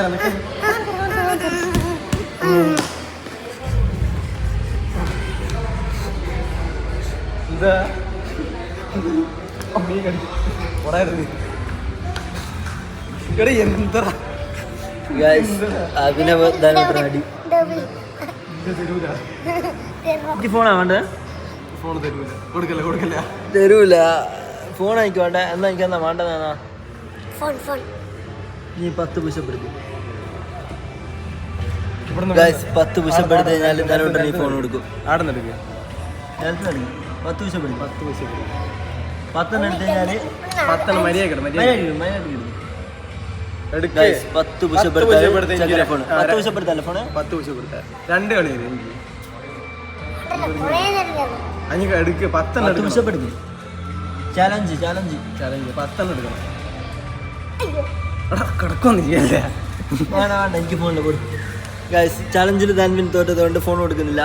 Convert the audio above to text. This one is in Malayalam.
എന്താ എന്താ ഫോണാ വേണ്ടേ? ഫോൺ തരൂല, കൊടുക്കല്ല കൊടുക്കല്ല, തരൂല. ഫോൺ എനിക്ക് വേണ്ട. എന്നാ എനിക്ക് എന്നാ വേണ്ടതാ? നീ 10 പുഷപ്പ് എടുക്കും. 10 പുഷപ്പ് എടുത്ത് കഴിഞ്ഞാൽ തലോട്ട് നീ ഫോൺ കൊടുക്കും. ആടെ എടുക്കുക, 10 പുഷപ്പ് എടുക്കും. 10 പുഷപ്പ് 10 എടുത്ത് കഴിഞ്ഞാൽ 10 മര്യാദ 10 പുഷപ്പ് പുഷപ്പ് എടുത്താലേ ഫോണ് 10 പുഷപ്പ് എടുത്താൽ 2 കളി വരും എനിക്ക്. അഞ്ഞ് എടുക്ക് 10 പുഷപ്പ് എടുക്കും. ചാലഞ്ച് 10 എടുക്കണം. കിടക്കൊന്നും ചെയ്യല്ലേ? വേണ്ട എനിക്ക് ഫോണിൽ കൊടുക്കും. ഗൈസ് ചാലഞ്ചിൽ താൻവിൻ തോറ്റതുകൊണ്ട് ഫോൺ കൊടുക്കുന്നില്ല.